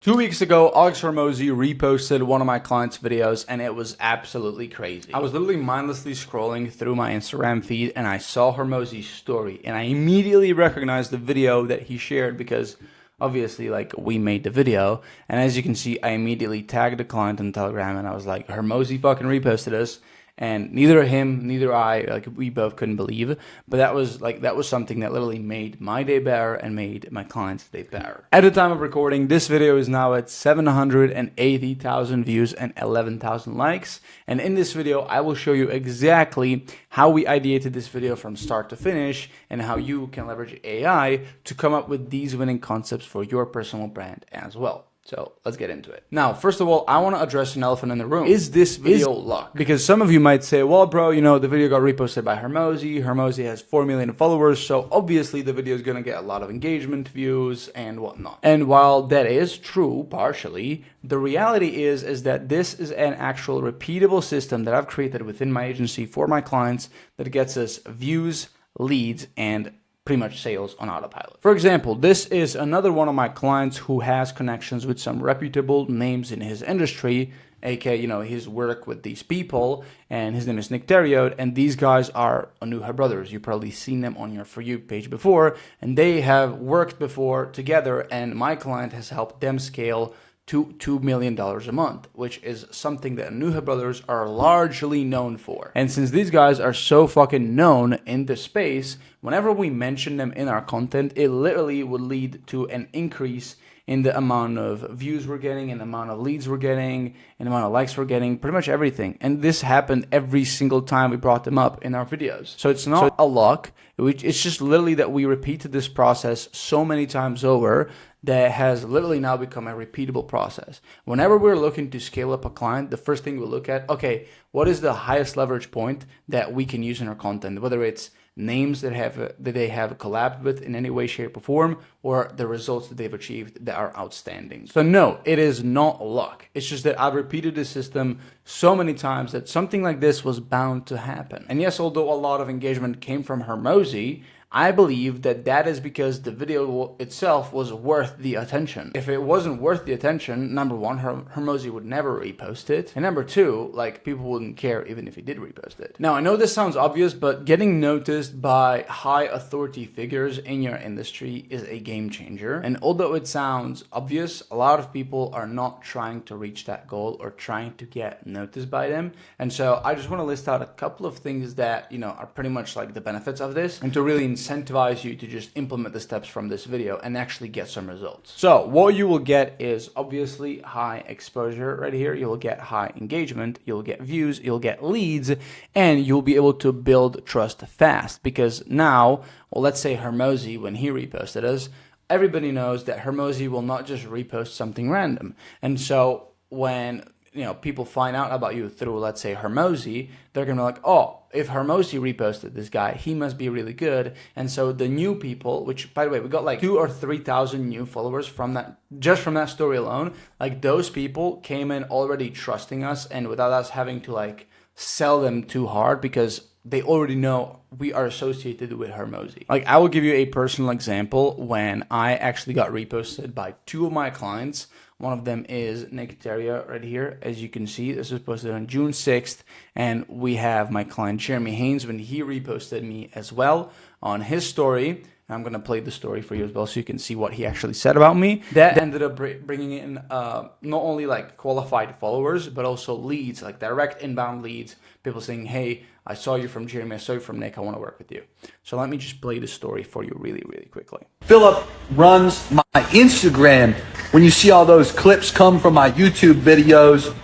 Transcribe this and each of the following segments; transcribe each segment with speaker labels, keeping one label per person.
Speaker 1: 2 weeks ago, Alex Hormozi reposted one of my clients' videos, and it was absolutely crazy. I was literally mindlessly scrolling through my Instagram feed, and I saw Hormozi's story, and I immediately recognized the video that he shared because obviously, like, we made the video. And as you can see, I immediately tagged the client on Telegram, and I was like, Hormozi fucking reposted us. And neither him, neither I, like, we both couldn't believe it. But that was something that literally made my day better and made my client's day better. At the time of recording, this video is now at 780,000 views and 11,000 likes. And in this video, I will show you exactly how we ideated this video from start to finish and how you can leverage AI to come up with these winning concepts for your personal brand as well. So let's get into it. Now, first of all, I want to address an elephant in the room. Is this video luck? Because some of you might say, well, bro, you know, the video got reposted by Hormozi. Hormozi has 4 million followers. So obviously the video is going to get a lot of engagement, views, and whatnot. And while that is true, partially, the reality is that this is an actual repeatable system that I've created within my agency for my clients that gets us views, leads, and pretty much sales on autopilot. For example, this is another one of my clients who has connections with some reputable names in his industry, aka, you know, his work with these people, and his name is Nick Terriot, and these guys are Anuha brothers. You've probably seen them on your For You page before, and they have worked before together, and my client has helped them scale to $2 million a month, which is something that Anuha brothers are largely known for. And since these guys are so fucking known in the space, whenever we mention them in our content, it literally would lead to an increase in the amount of views we're getting, and the amount of leads we're getting, and the amount of likes we're getting, pretty much everything. And this happened every single time we brought them up in our videos. So it's not a luck, it's just literally that we repeated this process so many times over that has literally now become a repeatable process. Whenever we're looking to scale up a client, the first thing we look at, okay, what is the highest leverage point that we can use in our content, whether it's names that they have collabed with in any way, shape, or form, or the results that they've achieved that are outstanding. So no, it is not luck. It's just that I've repeated this system so many times that something like this was bound to happen. And yes, although a lot of engagement came from Hormozi, I believe that that is because the video itself was worth the attention. If it wasn't worth the attention, number one, Hormozi would never repost it. And number two, like, people wouldn't care even if he did repost it. Now, I know this sounds obvious, but getting noticed by high authority figures in your industry is a game changer. And although it sounds obvious, a lot of people are not trying to reach that goal or trying to get noticed by them. And so I just want to list out a couple of things that, you know, are pretty much like the benefits of this, and to really incentivize you to just implement the steps from this video and actually get some results. So what you will get is obviously high exposure right here. You'll get high engagement, you'll get views, you'll get leads, and you'll be able to build trust fast. Because now, well, let's say Hormozi, when he reposted us, everybody knows that Hormozi will not just repost something random. And so when, you know, people find out about you through, let's say, Hormozi, they're gonna be like, oh, if Hormozi reposted this guy, he must be really good. And so the new people, which, by the way, we got like 2,000 or 3,000 new followers from that, just from that story alone. Like, those people came in already trusting us, and without us having to like sell them too hard, because they already know we are associated with Hormozi. Like, I will give you a personal example when I actually got reposted by 2 of my clients. One of them is Nick Terriot right here. As you can see, this was posted on June 6th. And we have my client Jeremy Haynes when he reposted me as well on his story. And I'm going to play the story for you as well so you can see what he actually said about me. That ended up bringing in not only like qualified followers, but also leads, like direct inbound leads. People saying, hey, I saw you from Jeremy, I saw you from Nick, I want to work with you. So let me just play the story for you really, really quickly.
Speaker 2: Philip runs my Instagram. When you see all those clips come from my YouTube videos,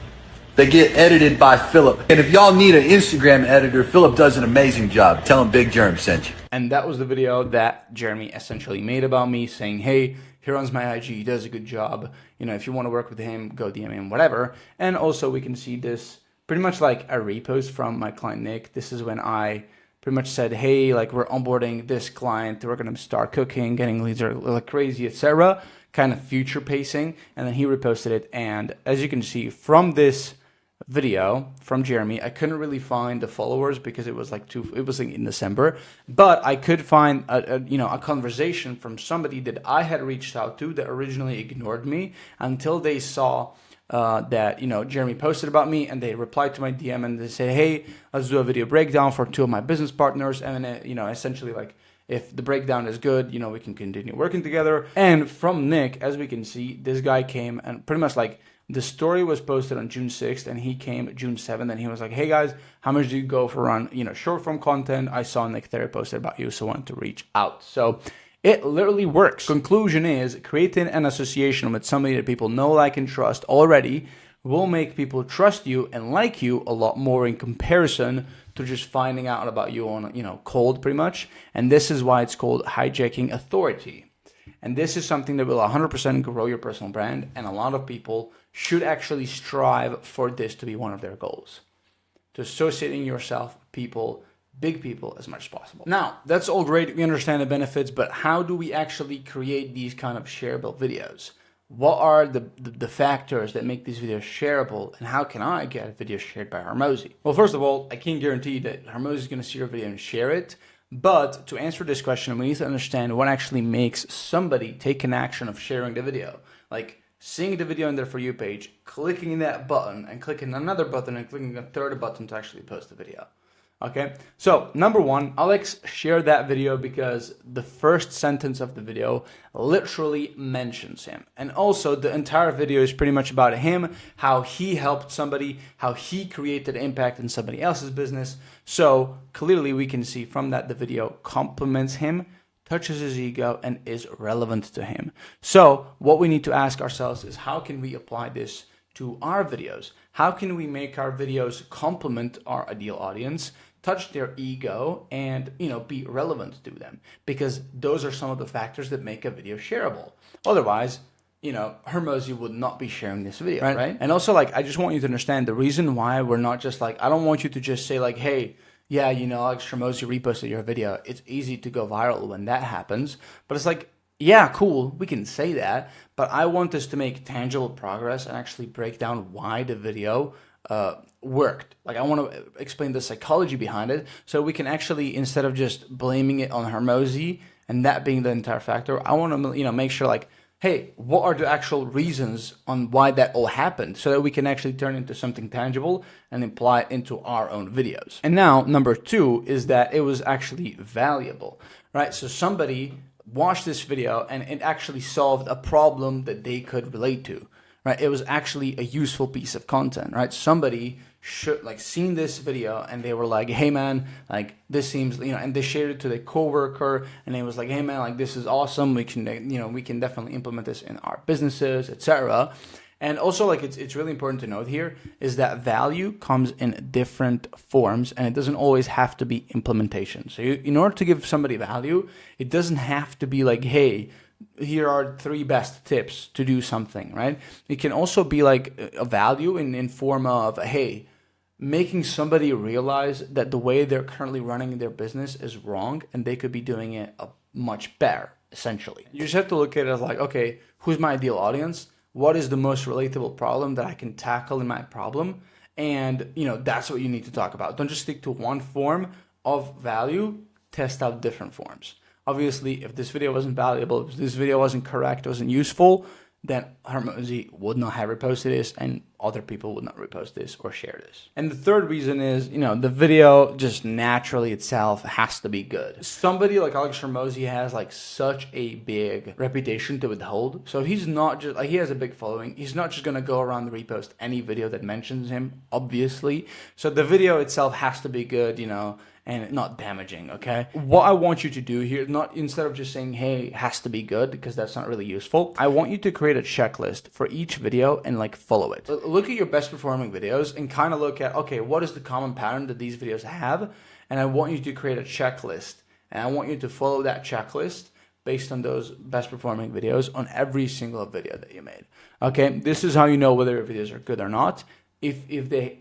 Speaker 2: they get edited by Philip. And if y'all need an Instagram editor, Philip does an amazing job. Tell him Big Germ sent you.
Speaker 1: And that was the video that Jeremy essentially made about me, saying, hey, he runs my IG, he does a good job. You know, if you want to work with him, go DM him, whatever. And also we can see this pretty much like a repost from my client Nick. This is when I pretty much said, hey, like, we're onboarding this client, we're going to start cooking, getting leads are like crazy, etc. Kind of future pacing. And then he reposted it. And as you can see from this video from Jeremy. I couldn't really find the followers because it was like in December, but I could find a conversation from somebody that I had reached out to that originally ignored me until they saw that Jeremy posted about me, and they replied to my DM and they said, hey, let's do a video breakdown for 2 of my business partners, and essentially like, if the breakdown is good, we can continue working together. And from Nick, as we can see, this guy came and pretty much like, the story was posted on June 6th and he came June 7th and he was like, hey guys, how much do you go for run, short form content? I saw Nick there posted about you, so I wanted to reach out. So it literally works. Conclusion is, creating an association with somebody that people know, like, and trust already will make people trust you and like you a lot more in comparison to just finding out about you on, cold pretty much. And this is why it's called hijacking authority. And this is something that will 100% grow your personal brand. And a lot of people should actually strive for this to be one of their goals. To associating yourself with people, big people, as much as possible. Now, that's all great. We understand the benefits, but how do we actually create these kind of shareable videos? What are the factors that make these videos shareable, and how can I get a video shared by Hormozi? Well, first of all, I can't guarantee that Hormozi is going to see your video and share it. But to answer this question, we need to understand what actually makes somebody take an action of sharing the video. Like seeing the video on their For You page, clicking that button, and clicking another button, and clicking a third button to actually post the video. Okay, so number one, Alex shared that video because the first sentence of the video literally mentions him. And also the entire video is pretty much about him, how he helped somebody, how he created impact in somebody else's business. So clearly we can see from that the video compliments him, touches his ego, and is relevant to him. So what we need to ask ourselves is, how can we apply this to our videos? How can we make our videos complement our ideal audience, touch their ego, and be relevant to them? Because those are some of the factors that make a video shareable. Otherwise, Hormozi would not be sharing this video, right? And also, like, I just want you to understand the reason why we're not just like, I don't want you to just say like, hey, yeah, Alex Hormozi reposted your video. It's easy to go viral when that happens. But it's like, yeah, cool, we can say that, but I want us to make tangible progress and actually break down why the video worked. Like, I want to explain the psychology behind it, so we can actually, instead of just blaming it on Hormozi and that being the entire factor, I want to make sure, like, hey, what are the actual reasons on why that all happened, so that we can actually turn into something tangible and apply it into our own videos. And now, number 2 is that it was actually valuable, right? So somebody watched this video and it actually solved a problem that they could relate to, right? It was actually a useful piece of content, right? Somebody should like seen this video and they were like, hey man, like this seems, and they shared it to their coworker and they was like, hey man, like this is awesome. We can, we can definitely implement this in our businesses, etc. And also, like, it's really important to note here is that value comes in different forms, and it doesn't always have to be implementation. So in order to give somebody value, it doesn't have to be like, hey, here are 3 best tips to do something, right? It can also be like a value in form of, hey, making somebody realize that the way they're currently running their business is wrong, and they could be doing it much better, essentially. You just have to look at it as like, okay, who's my ideal audience? What is the most relatable problem that I can tackle in my problem? And, that's what you need to talk about. Don't just stick to one form of value, test out different forms. Obviously, if this video wasn't valuable, if this video wasn't correct, wasn't useful, then Hormozi would not have reposted this and other people would not repost this or share this. And the third reason is, the video just naturally itself has to be good. Somebody like Alex Hormozi has like such a big reputation to withhold. So he's not just like, he has a big following. He's not just going to go around and repost any video that mentions him, obviously. So the video itself has to be good, and not damaging, okay? What I want you to do here, not instead of just saying, hey, it has to be good, because that's not really useful, I want you to create a checklist for each video and like follow it. Look at your best performing videos and kind of look at, okay, what is the common pattern that these videos have? And I want you to create a checklist, and I want you to follow that checklist based on those best performing videos on every single video that you made. Okay, this is how you know whether your videos are good or not. If they,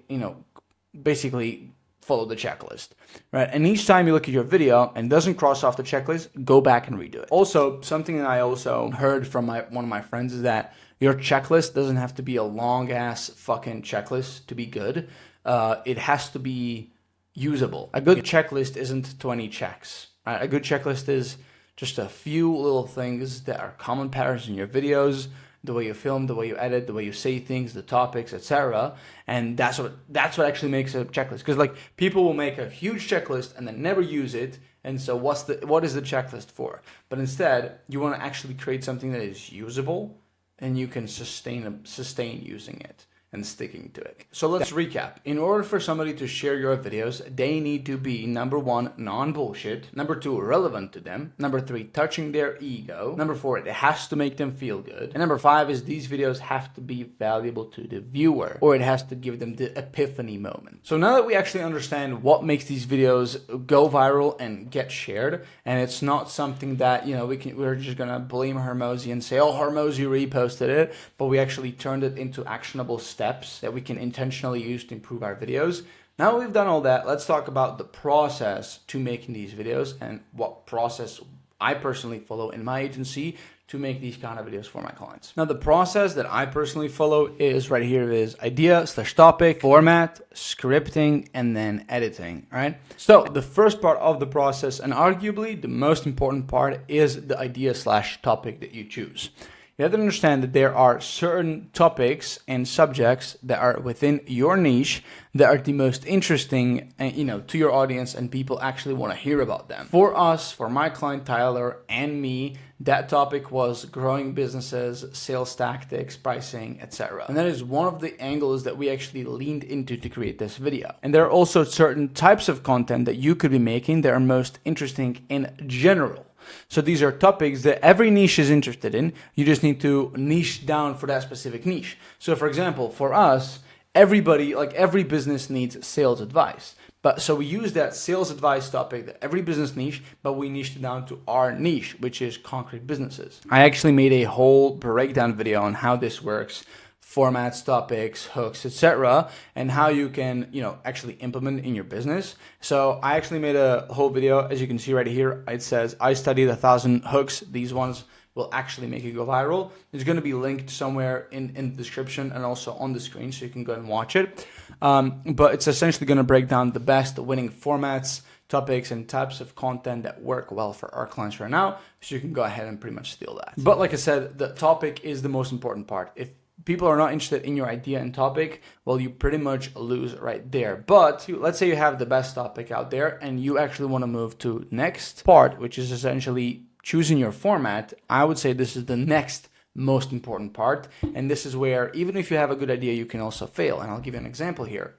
Speaker 1: basically follow the checklist, right? And each time you look at your video and doesn't cross off the checklist, go back and redo it. Also, something that I also heard from one of my friends is that Your checklist doesn't have to be a long ass fucking checklist to be good. It has to be usable. A good checklist isn't 20 checks. Right? A good checklist is just a few little things that are common patterns in your videos, the way you film, the way you edit, the way you say things, the topics, etc. And that's what actually makes a checklist. Because like people will make a huge checklist and then never use it. And so what is the checklist for? But instead, you want to actually create something that is usable and you can sustain using it and sticking to it. So let's recap. In order for somebody to share your videos, they need to be, number 1, non-bullshit. Number 2, relevant to them. Number 3, touching their ego. Number 4, it has to make them feel good. And number 5 is these videos have to be valuable to the viewer, or it has to give them the epiphany moment. So now that we actually understand what makes these videos go viral and get shared, and it's not something that, you know, we're just gonna blame Hormozi and say, oh, Hormozi reposted it, but we actually turned it into actionable steps that we can intentionally use to improve our videos. Now we've done all that, let's talk about the process to making these videos and what process I personally follow in my agency to make these kind of videos for my clients. Now the process that I personally follow is right here is idea/topic, format, scripting, and then editing, right? So the first part of the process, and arguably the most important part, is the idea/topic that you choose. You have to understand that there are certain topics and subjects that are within your niche that are the most interesting, to your audience, and people actually want to hear about them. For us, for my client Tyler and me, that topic was growing businesses, sales tactics, pricing, etc. And that is one of the angles that we actually leaned into to create this video. And there are also certain types of content that you could be making that are most interesting in general. So these are topics that every niche is interested in. You just need to niche down for that specific niche. So for example, for us, every business needs sales advice. But so we use that sales advice topic that every business niche, but we niched it down to our niche, which is concrete businesses. I actually made a whole breakdown video on how this works, formats, topics, hooks, etc., and how you can, actually implement it in your business. So I actually made a whole video, as you can see right here. It says, I studied 1,000 hooks. These ones will actually make you go viral. It's going to be linked somewhere in the description and also on the screen, so you can go and watch it. But it's essentially going to break down the best winning formats, topics, and types of content that work well for our clients right now. So you can go ahead and pretty much steal that. But like I said, the topic is the most important part. If people are not interested in your idea and topic, well, you pretty much lose right there. But let's say you have the best topic out there and you actually want to move to next part, which is essentially choosing your format. I would say this is the next most important part. And this is where, even if you have a good idea, you can also fail. And I'll give you an example here.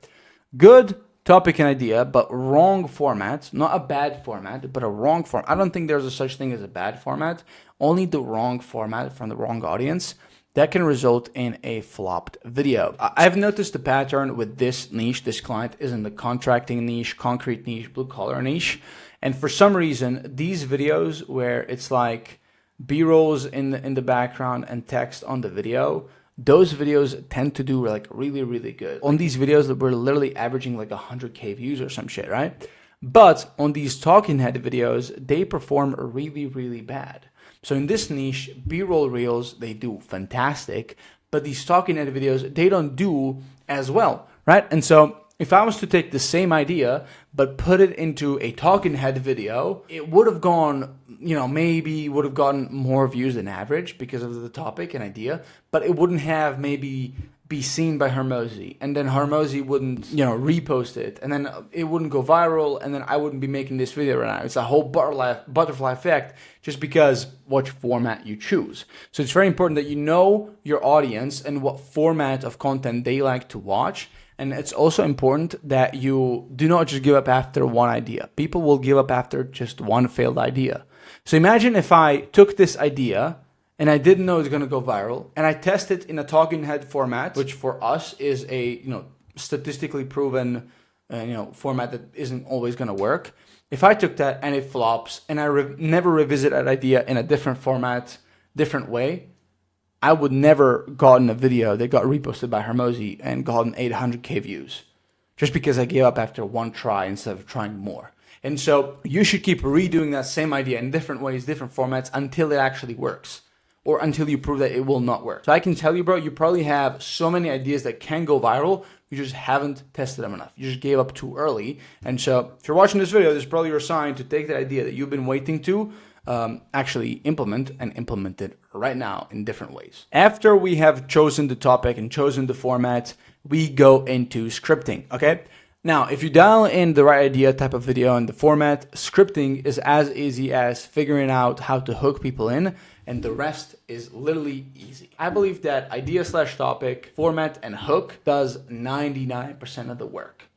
Speaker 1: Good topic and idea, but wrong format, not a bad format, but a wrong format. I don't think there's a such thing as a bad format, only the wrong format from the wrong audience. That can result in a flopped video. I've noticed the pattern with this niche. This client is in the contracting niche, concrete niche, blue collar niche. And for some reason, these videos where it's like B-rolls in the background and text on the video, those videos tend to do like really, really good. On these videos that we're literally averaging like 100K views or some shit, right? But on these talking head videos, they perform really, really bad. So in this niche, B-roll reels, they do fantastic, but these talking head videos, they don't do as well, right? And so if I was to take the same idea, but put it into a talking head video, it would have gone, maybe would have gotten more views than average because of the topic and idea, but it wouldn't have maybe be seen by Hormozi, and then Hormozi wouldn't, repost it, and then it wouldn't go viral, and then I wouldn't be making this video right now. It's a whole butterfly effect just because what format you choose. So it's very important that you know your audience and what format of content they like to watch. And it's also important that you do not just give up after one idea. People will give up after just one failed idea. So imagine if I took this idea and I didn't know it's going to go viral, and I test it in a talking head format, which for us is a statistically proven format that isn't always going to work. If I took that and it flops, and I never revisit that idea in a different format, different way, I would never gotten a video that got reposted by Hormozi and gotten 800K views, just because I gave up after one try instead of trying more. And so you should keep redoing that same idea in different ways, different formats, until it actually works. or until you prove that it will not work. So I can tell you, bro, you probably have so many ideas that can go viral. You just haven't tested them enough. You just gave up too early. And so if you're watching this video, this is probably your sign to take that idea that you've been waiting to actually implement and implement it right now in different ways. After we have chosen the topic and chosen the format, we go into scripting, okay? Now, if you dial in the right idea, type of video, and the format, scripting is as easy as figuring out how to hook people in, and the rest is literally easy. I believe that idea/topic, format, and hook does 99% of the work.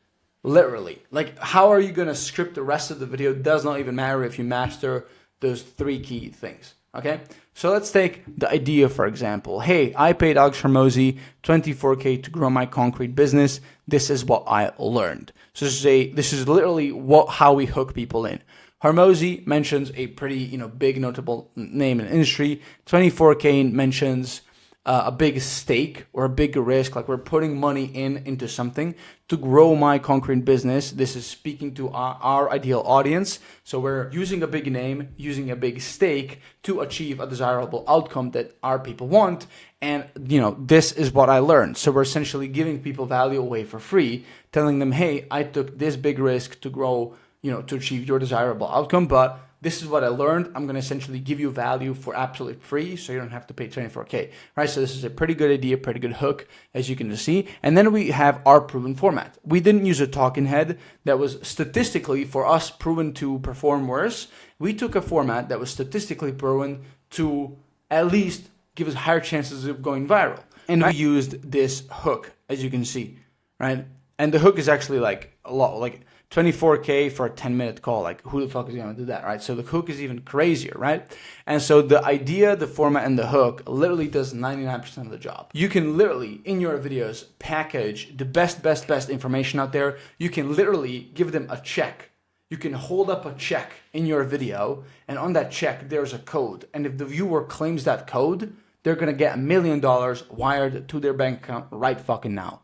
Speaker 1: Literally. Like, how are you gonna script the rest of the video? Does not even matter if you master those 3 key things, okay? So let's take the idea, for example. Hey, I paid Alex Hormozi $24K to grow my concrete business. This is what I learned. So this is literally how we hook people in. Hormozi mentions a pretty, big notable name in the industry. 24K mentions a big stake or a big risk, like we're putting money into something to grow my concrete business. This is speaking to our ideal audience. So we're using a big name, using a big stake to achieve a desirable outcome that our people want. And, this is what I learned. So we're essentially giving people value away for free, telling them, hey, I took this big risk to grow, to achieve your desirable outcome, but this is what I learned. I'm going to essentially give you value for absolutely free, so you don't have to pay 24K, right? So this is a pretty good idea, pretty good hook, as you can see. And then we have our proven format. We didn't use a talking head that was statistically, for us, proven to perform worse. We took a format that was statistically proven to at least give us higher chances of going viral. And we used this hook, as you can see, right? And the hook is actually like a lot, like 24K for a 10-minute call. Like, who the fuck is going to do that, right? So the hook is even crazier, right? And so the idea, the format, and the hook literally does 99% of the job. You can literally, in your videos, package the best information out there. You can literally give them a check. You can hold up a check in your video, and on that check, there's a code. And if the viewer claims that code, they're going to get $1 million wired to their bank account right fucking now.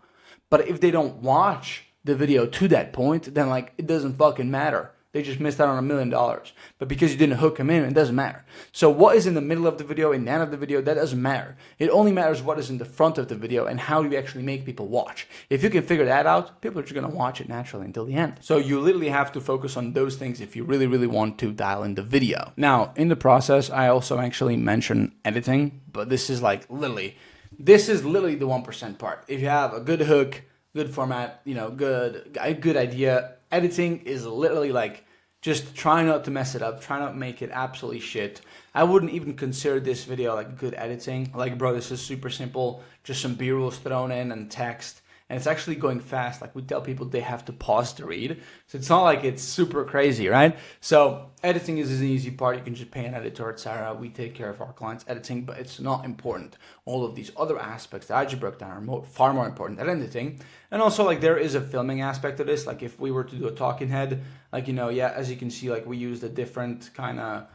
Speaker 1: But if they don't watch the video to that point, then like it doesn't fucking matter. They just missed out on $1 million. But because you didn't hook them in, it doesn't matter. So what is in the middle of the video, in the end of the video, that doesn't matter. It only matters what is in the front of the video and how you actually make people watch. If you can figure that out, people are just going to watch it naturally until the end. So you literally have to focus on those things if you really, really want to dial in the video. Now, in the process, I also actually mention editing, but this is literally the 1% part. If you have a good hook, good format, a good idea, editing is literally like just try not to mess it up, try not to make it absolutely shit. I wouldn't even consider this video like good editing. Like, bro, this is super simple, just some B-rolls thrown in and text, and it's actually going fast. Like, we tell people they have to pause to read, so it's not like it's super crazy, right? So editing is an easy part. You can just pay an editor, etc. We take care of our clients' editing, but it's not important. All of these other aspects that I just broke down are far more important than editing. And also, like, there is a filming aspect of this. Like, if we were to do a talking head, like, as you can see, like, we used a different kind of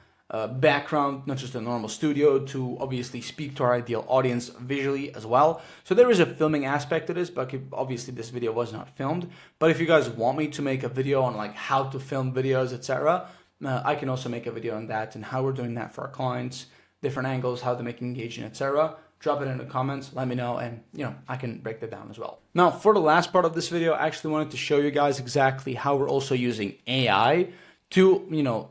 Speaker 1: background, not just a normal studio, to obviously speak to our ideal audience visually as well. So there is a filming aspect to this, but obviously this video was not filmed. But if you guys want me to make a video on like how to film videos, etc., I can also make a video on that and how we're doing that for our clients, different angles, how to make it engaging, etc. Drop it in the comments, let me know, and I can break that down as well. Now, for the last part of this video, I actually wanted to show you guys exactly how we're also using AI to,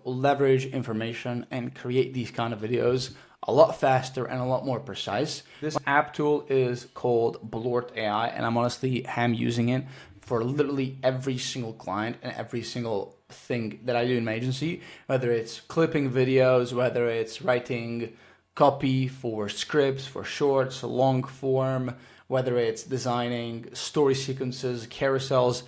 Speaker 1: leverage information and create these kind of videos a lot faster and a lot more precise. This app tool is called Blort AI, and I'm honestly using it for literally every single client and every single thing that I do in my agency, whether it's clipping videos, whether it's writing copy for scripts, for shorts, long form, whether it's designing story sequences, carousels,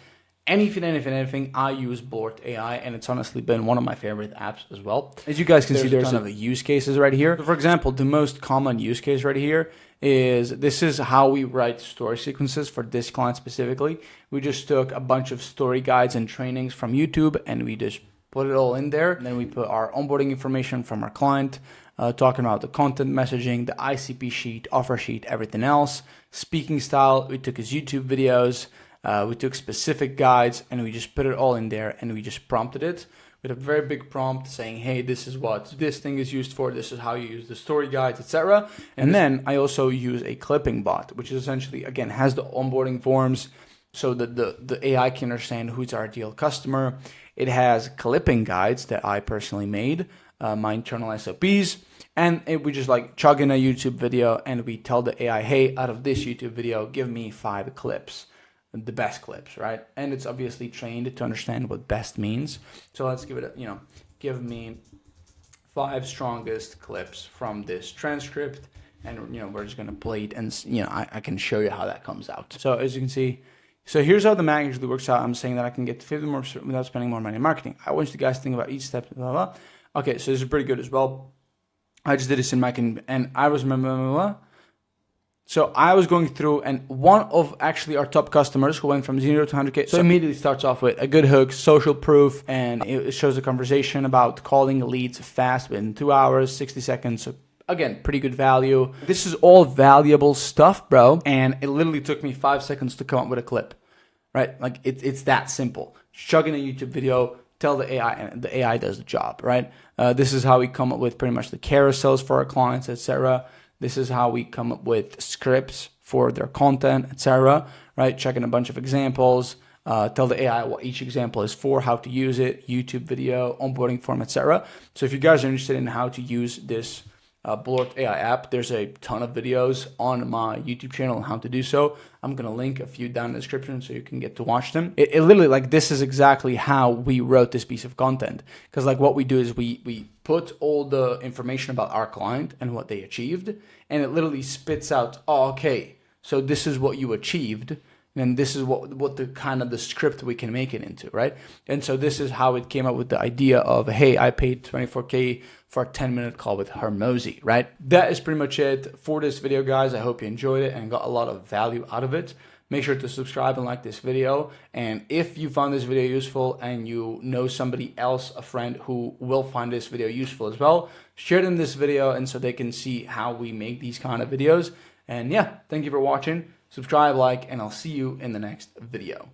Speaker 1: anything, I use Blort AI, and it's honestly been one of my favorite apps as well. As you guys can see, there's a ton of use cases right here. So for example, the most common use case right here is this is how we write story sequences for this client specifically. We just took a bunch of story guides and trainings from YouTube, and we just put it all in there. And then we put our onboarding information from our client, talking about the content messaging, the ICP sheet, offer sheet, everything else. Speaking style, we took his YouTube videos. We took specific guides and we just put it all in there and we just prompted it with a very big prompt saying, hey, this is what this thing is used for, this is how you use the story guides, etc. And then I also use a clipping bot, which is essentially, again, has the onboarding forms so that the AI can understand who's our ideal customer. It has clipping guides that I personally made, my internal SOPs, and we just like chug in a YouTube video and we tell the AI, hey, out of this YouTube video, give me 5 clips, the best clips, right? And it's obviously trained to understand what best means. So let's give it a, give me 5 strongest clips from this transcript, and we're just gonna play it, and I can show you how that comes out. So as you can see, so here's how the math usually works out. I'm saying that I can get to 50 more without spending more money in marketing. I want you guys to think about each step, blah, blah. Okay, so this is pretty good as well. I just did this in Mac, and I was so I was going through, and one of actually our top customers who went from 0 to 100K, so immediately starts off with a good hook, social proof, and it shows a conversation about calling leads fast within 2 hours, 60 seconds. So again, pretty good value. This is all valuable stuff, bro. And it literally took me 5 seconds to come up with a clip, right? Like it's that simple. Chug in a YouTube video, tell the AI, and the AI does the job, right? This is how we come up with pretty much the carousels for our clients, etc. This is how we come up with scripts for their content, etc. Right? Checking a bunch of examples, tell the AI what each example is for, how to use it, YouTube video, onboarding form, etc. So if you guys are interested in how to use this Blort AI app, there's a ton of videos on my YouTube channel on how to do so. I'm gonna link a few down in the description so you can get to watch them. It literally, like, this is exactly how we wrote this piece of content, because like what we do is we put all the information about our client and what they achieved, and it literally spits out, oh, okay, so this is what you achieved, and this is what the kind of the script we can make it into, right? And so this is how it came up with the idea of, hey, I paid 24K for a 10-minute call with Hormozi, right? That is pretty much it for this video, guys. I hope you enjoyed it and got a lot of value out of it. Make sure to subscribe and like this video. And if you found this video useful and you know somebody else, a friend who will find this video useful as well, share them this video and so they can see how we make these kind of videos. And yeah, thank you for watching. Subscribe, like, and I'll see you in the next video.